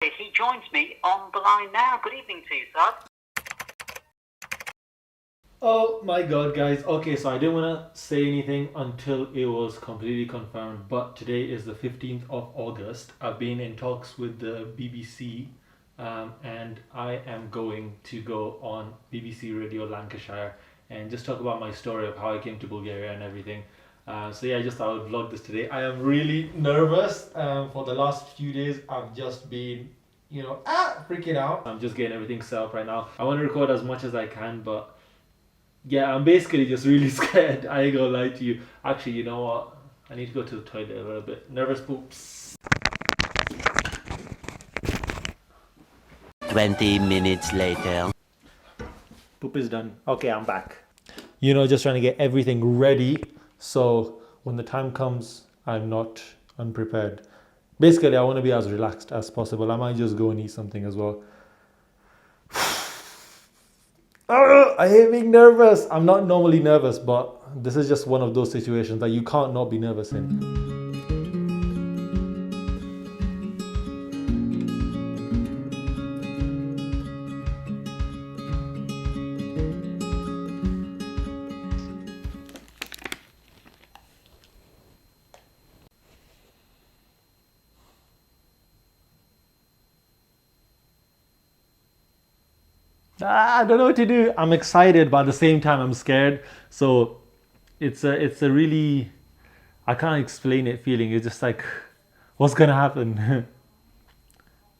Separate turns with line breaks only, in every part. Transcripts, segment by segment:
He joins me on the line now. Good evening to you, Saad.
Oh my god, guys. Okay, so I didn't want to say anything until it was completely confirmed, but today is the 15th of August. I've been in talks with the BBC, and I am going to go on BBC Radio Lancashire and just talk about my story of how I came to Bulgaria and everything. So yeah, I just thought I would vlog this today. I am really nervous. For the last few days, I've just been, freaking out. I'm just getting everything set up right now. I want to record as much as I can, but yeah, I'm basically just really scared. I ain't gonna lie to you. Actually, you know what? I need to go to the toilet a little bit. Nervous poops.
20 minutes later.
Poop is done. Okay, I'm back. Just trying to get everything ready so when the time comes, I'm not unprepared. Basically, I want to be as relaxed as possible. I might just go and eat something as well. I hate being nervous. I'm not normally nervous, but this is just one of those situations that you can't not be nervous in. I don't know what to do. I'm excited, but at the same time, I'm scared. So it's a really, I can't explain it feeling. It's just like, what's gonna happen?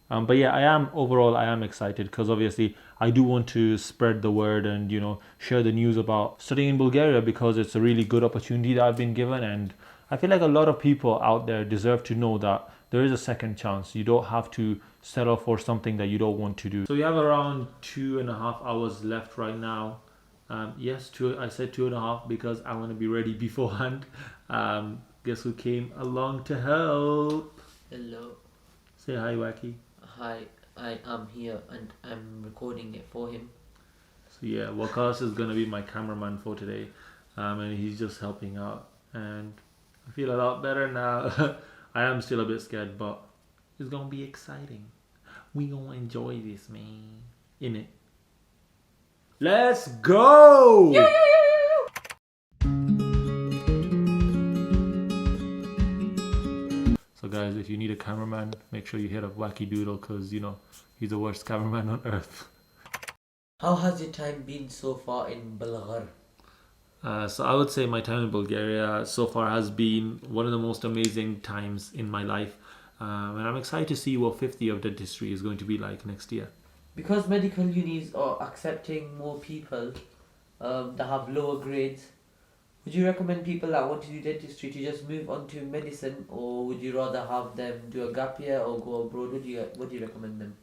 But yeah, I am excited because obviously I do want to spread the word and share the news about studying in Bulgaria because it's a really good opportunity that I've been given, and I feel like a lot of people out there deserve to know that there is a second chance. You don't have to settle for something that you don't want to do. So we have around 2.5 hours left right now. Yes, I said 2.5 because I want to be ready beforehand. Guess who came along to help?
Hello.
Say hi, Wacky.
Hi, I am here and I'm recording it for him.
So yeah, Wakas is gonna be my cameraman for today, and he's just helping out. And I feel a lot better now. I am still a bit scared, but it's gonna be exciting. We gonna enjoy this, man. Innit? Let's go! So guys, if you need a cameraman, make sure you hit up Wacky Doodle because he's the worst cameraman on earth.
How has your time been so far in Bulgaria?
So I would say my time in Bulgaria so far has been one of the most amazing times in my life. And I'm excited to see what 5th year of dentistry is going to be like next year.
Because medical unis are accepting more people that have lower grades, would you recommend people that want to do dentistry to just move on to medicine, or would you rather have them do a gap year or go abroad? What do you recommend them?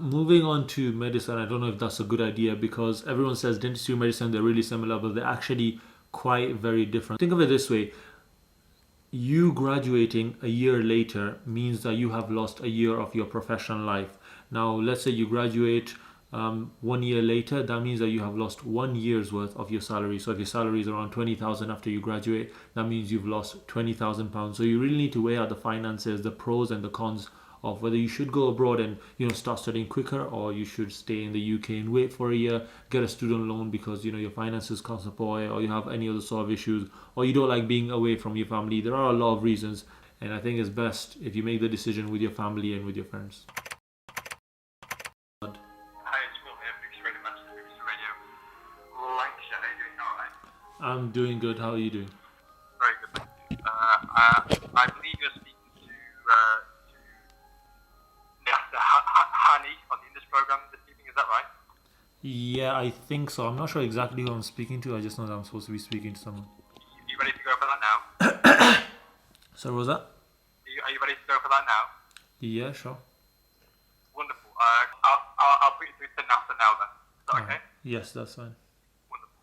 Moving on to medicine, I don't know if that's a good idea because everyone says dentistry and medicine, they're really similar, but they're actually quite very different. Think of it this way. You graduating a year later means that you have lost a year of your professional life. Now, let's say you graduate 1 year later, that means that you have lost 1 year's worth of your salary. So if your salary is around 20,000 after you graduate, that means you've lost £20,000. So you really need to weigh out the finances, the pros and the cons of whether you should go abroad and start studying quicker, or you should stay in the UK and wait for a year, get a student loan because your finances can't support it, or you have any other sort of issues, or you don't like being away from your family. There are a lot of reasons, and I think it's best if you make the decision with your family and with your friends.
Hi, it's Will here, BBC Radio Manchester, BBC Radio Lancashire. How are you doing? All right.
I'm doing good. How are you doing?
Very good, thank you. I believe you're speaking to Hani on the English program this evening. Is that right?
Yeah, I think so. I'm not sure exactly who I'm speaking to. I just know that I'm supposed to be speaking to someone.
Are you ready to go for that now?
So what was that?
Are you ready to go for that now?
Yeah, sure.
Wonderful. I'll put you through to NASA now then. Is that okay?
Yes, that's fine.
Wonderful.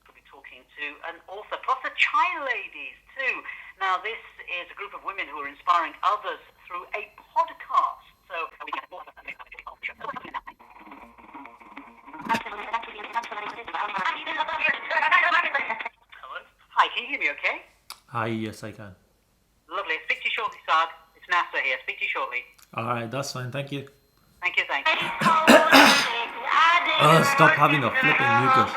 We'll be talking to an author, plus the Child Ladies too. Now, this is a group of women who are inspiring others through a podcast. So, we get more of that. Hello? Hi, can you hear me okay?
Hi, yes, I can.
Lovely. Speak to you shortly, Saad. It's NASA here. Speak to you shortly.
All right, that's fine. Thank you.
Thank you, thank you.
Stop having a flipping mucus.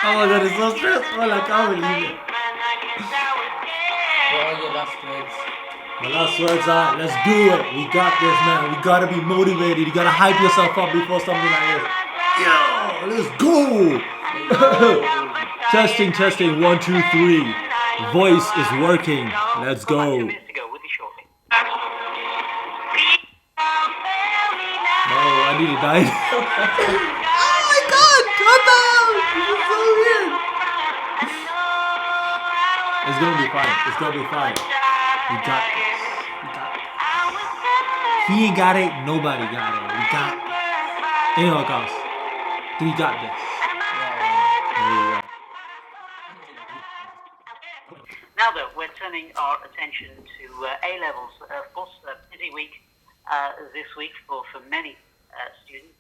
Oh my god, it's so stressful. I can't believe it.
What are your last words?
My last words are, let's do it. We got this, man. We gotta be motivated. You gotta hype yourself up before something like this. Yo, let's go. Testing, testing. 1, 2, 3. Voice is working. Let's go.
2 minutes ago, we'll be shortly.
No, I nearly died. Oh my god, what the hell? This is so weird. It's gonna be fine. It's gonna be fine. We got this. We got this. He ain't got it. Nobody got it. We got it. Anyone else? We got this. There you go.
Now, though, we're turning our attention to A-levels. Of course, busy week this week for many students.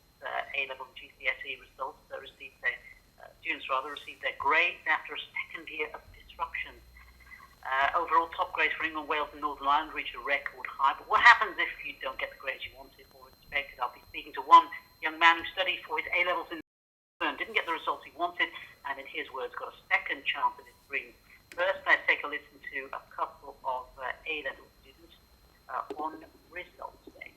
A-level GCSE results received their grades after a second year of disruption. Overall, top grades for England, Wales, and Northern Ireland reached a record high. But what happens if you don't get the grades you wanted or expected? I'll be speaking to one young man who studied for his A-levels in and didn't get the results he wanted, and in his words, got a second chance at his dreams. First, let's take a listen to a couple of A-level students on results day.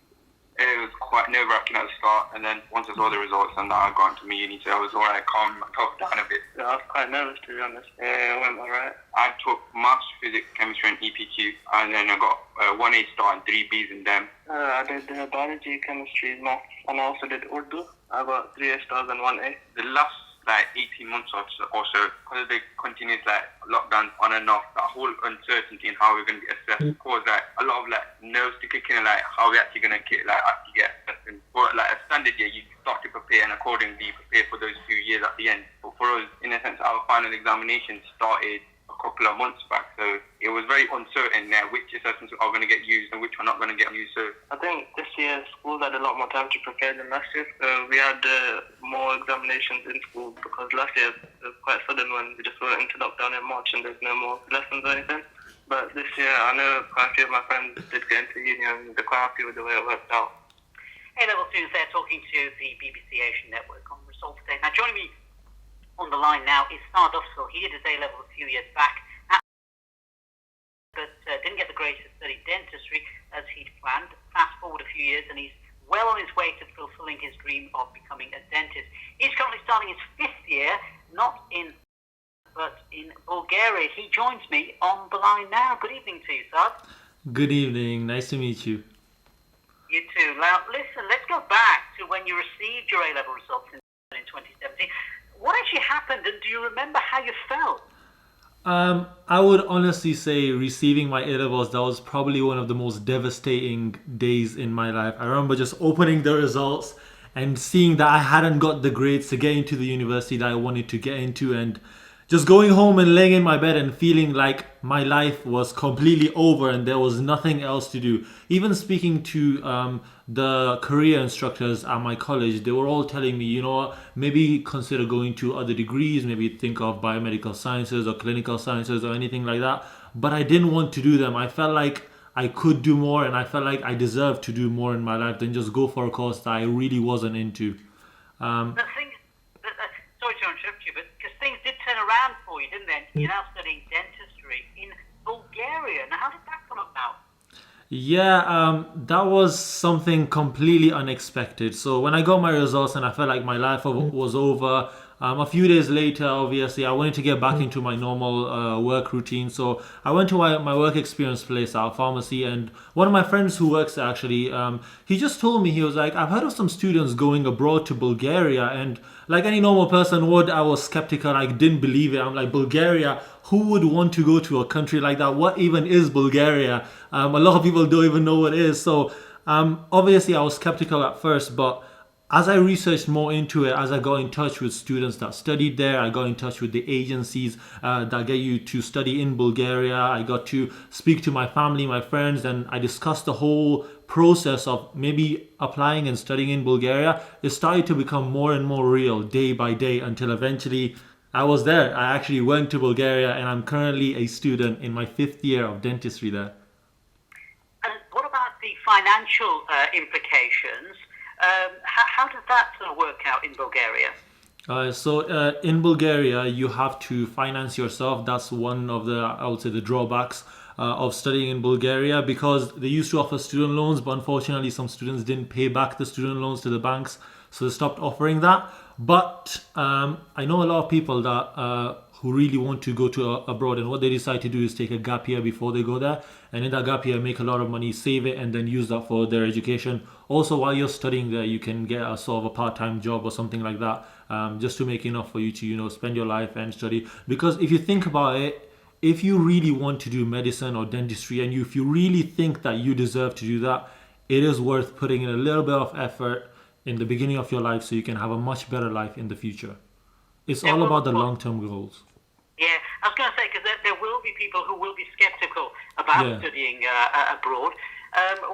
It was quite nerve-wracking at the start, and then once I saw the results and that I got into my uni, so I was alright, calming myself down a bit.
Yeah, I was quite nervous, to be honest. Yeah, it went alright.
I took maths, physics, chemistry, and EPQ, and then I got 1 A star and 3 Bs in them.
I did biology, chemistry, maths, and I also did Urdu. I got 3 A stars and 1 A.
The last 18 months or so, because of the continuous lockdowns on and off, that whole uncertainty in how we're going to get assessed caused a lot of nerves to kick in, how we're actually going to actually get assessed. And for a standard year, you start to prepare and accordingly prepare for those few years at the end. But for us, in a sense, our final examination started a couple of months back, so it was very uncertain which assessments are going to get used and which are not going to get used. So
I think this year schools had a lot more time to prepare than last year. We had more examinations in school because last year it was quite sudden when we just went into lockdown in March and there's no more lessons or anything. But this year I know quite a few of my friends did get into uni and they're quite happy with the way it worked out.
A-level students there talking to the BBC Asian Network on results day. Now, joining me on the line now is Saad. He did his A-level a few years back, but didn't get the grades to study dentistry as he'd planned. Fast forward a few years and he's well on his way to fulfilling his dream of becoming a dentist. He's currently starting his 5th year, not in but in Bulgaria. He joins me on the line now. Good evening to you, Saad.
Good evening. Nice to meet you.
You too. Now, listen, let's go back to when you received your A-level results in 2017. What actually happened, and do you remember how you felt?
I would honestly say receiving my A-levels, that was probably one of the most devastating days in my life. I remember just opening the results and seeing that I hadn't got the grades to get into the university that I wanted to get into, and just going home and laying in my bed and feeling like my life was completely over and there was nothing else to do. Even speaking to the career instructors at my college, they were all telling me, maybe consider going to other degrees, maybe think of biomedical sciences or clinical sciences or anything like that. But I didn't want to do them. I felt like I could do more and I felt like I deserved to do more in my life than just go for a course that I really wasn't into.
The thing, sorry to interrupt you, but because things did turn around for you, didn't they? You're now studying dentistry in Bulgaria. Now, how did that come about?
Yeah, that was something completely unexpected. So when I got my results and I felt like my life was over, a few days later, obviously, I wanted to get back into my normal work routine. So I went to my work experience place, our pharmacy, and one of my friends who works there actually, he just told me, he was like, I've heard of some students going abroad to Bulgaria, and like any normal person would, I was skeptical. I didn't believe it. I'm like, Bulgaria? Who would want to go to a country like that? What even is Bulgaria? A lot of people don't even know what it is. So obviously I was skeptical at first, but as I researched more into it, as I got in touch with students that studied there, I got in touch with the agencies that get you to study in Bulgaria. I got to speak to my family, my friends, and I discussed the whole process of maybe applying and studying in Bulgaria is starting to become more and more real day by day until eventually I was there. I actually went to Bulgaria and I'm currently a student in my 5th year of dentistry there.
And what about the financial implications? How does that work out in Bulgaria?
In Bulgaria, you have to finance yourself. That's one of the, I would say, the drawbacks of studying in Bulgaria, because they used to offer student loans, but unfortunately some students didn't pay back the student loans to the banks, so they stopped offering that. But I know a lot of people that who really want to go to abroad, and what they decide to do is take a gap year before they go there, and in that gap year make a lot of money, save it, and then use that for their education. Also, while you're studying there, you can get a sort of a part-time job or something like that, just to make enough for you to spend your life and study. Because if you think about it, if you really want to do medicine or dentistry, and if you really think that you deserve to do that, it is worth putting in a little bit of effort in the beginning of your life so you can have a much better life in the future. It's all about the long-term goals.
Yeah, I was going to say, because there will be people who will be skeptical about studying abroad.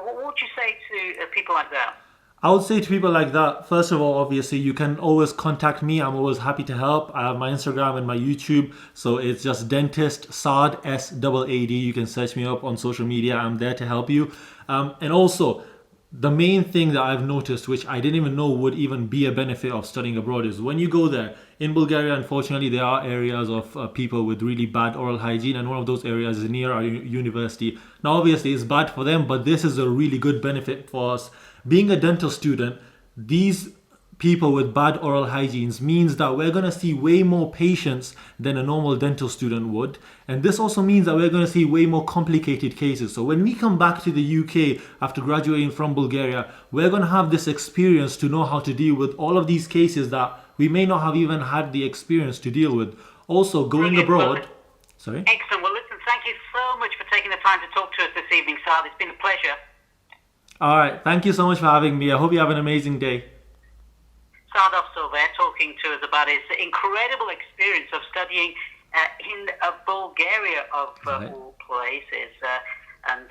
What would you say to people like that?
I would say to people like that, first of all, obviously, you can always contact me. I'm always happy to help. I have my Instagram and my YouTube. So it's just dentist Saad, S-A-A-D. You can search me up on social media. I'm there to help you. And also, the main thing that I've noticed, which I didn't even know would even be a benefit of studying abroad, is when you go there, in Bulgaria, unfortunately, there are areas of people with really bad oral hygiene, and one of those areas is near our university. Now, obviously, it's bad for them, but this is a really good benefit for us. Being a dental student, these people with bad oral hygienes means that we're going to see way more patients than a normal dental student would. And this also means that we're going to see way more complicated cases. So when we come back to the UK after graduating from Bulgaria, we're going to have this experience to know how to deal with all of these cases that we may not have even had the experience to deal with. Also, going abroad... Sorry?
Excellent. Well, listen, thank you so much for taking the time to talk to us this evening, Saad. It's been a pleasure.
All right. Thank you so much for having me. I hope you have an amazing day.
Saad there talking to us about his incredible experience of studying in Bulgaria, of all places, and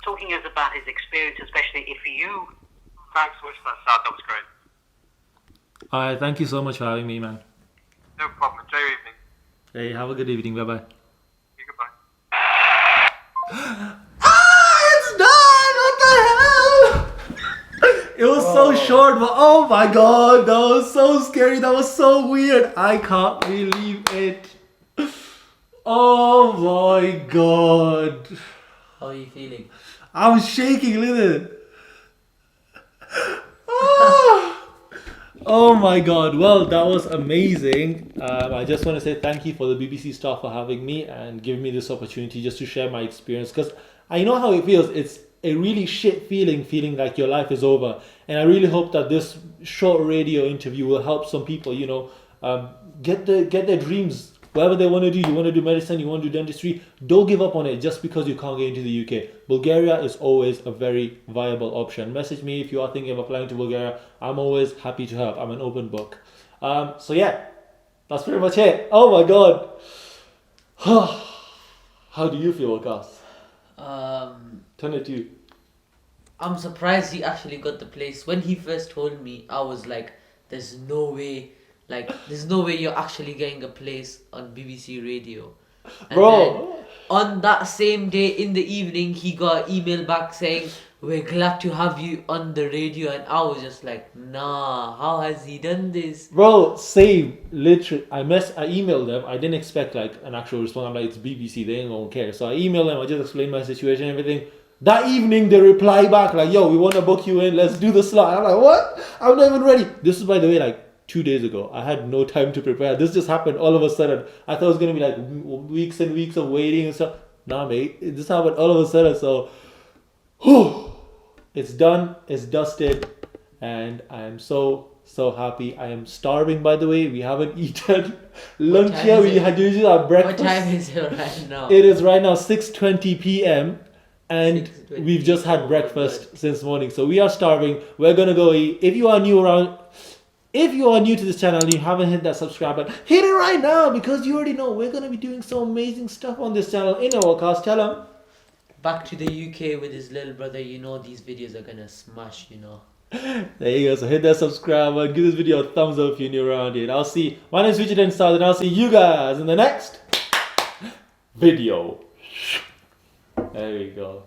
talking to us about his experience, especially if you...
Thanks so much for that, Saad. That was great.
All right. Thank you so much for having me, man.
No problem. Enjoy your evening.
Hey, have a good evening. Bye-bye.
Goodbye.
It's done! What the hell? It was so short, but oh my god, that was so scary. That was so weird. I can't believe it. Oh my god.
How are you feeling?
I'm shaking, look at it. Oh my god. Well, that was amazing. I just want to say thank you for the BBC staff for having me and giving me this opportunity just to share my experience, because I know how it feels. It's a really shit feeling like your life is over, and I really hope that this short radio interview will help some people, get their dreams, whatever they want to do. You want to do medicine, you want to do dentistry, don't give up on it just because you can't get into the UK. Bulgaria is always a very viable option. Message me if you are thinking of applying to Bulgaria. I'm always happy to help. I'm an open book. So yeah, that's pretty much it. Oh my god. How do you feel, Waqas? Turn it to you.
I'm surprised he actually got the place. When he first told me, I was like, there's no way you're actually getting a place on BBC Radio. And
Bro,
on that same day in the evening, he got an email back saying, we're glad to have you on the radio. And I was just like, nah, how has he done this?
bro, same. Literally, I emailed them. I didn't expect like an actual response. I'm like, it's BBC, they ain't gonna care. So I emailed them. I just explained my situation and everything. That evening, they reply back like, yo, we want to book you in. Let's do the slot. I'm like, what? I'm not even ready. This is, by the way, like 2 days ago. I had no time to prepare. This just happened all of a sudden. I thought it was going to be like weeks and weeks of waiting and stuff. Nah, mate. It just happened all of a sudden. So, it's done. It's dusted. And I am so happy. I am starving, by the way. We haven't eaten lunch yet. We had usually our breakfast.
What time is it right now?
It is right now 6:20 p.m. And we've just had breakfast since morning. So we are starving. We're going to go eat. If you are new to this channel and you haven't hit that subscribe button, hit it right now, because you already know we're going to be doing some amazing stuff on this channel. In our cast, tell them.
back to the UK with his little brother, you know these videos are gonna smash, you know.
There you go. So hit that subscribe button, give this video a thumbs up if you're new around here. I'll see. My name is Richard and Saad, and I'll see you guys in the next video. There we go.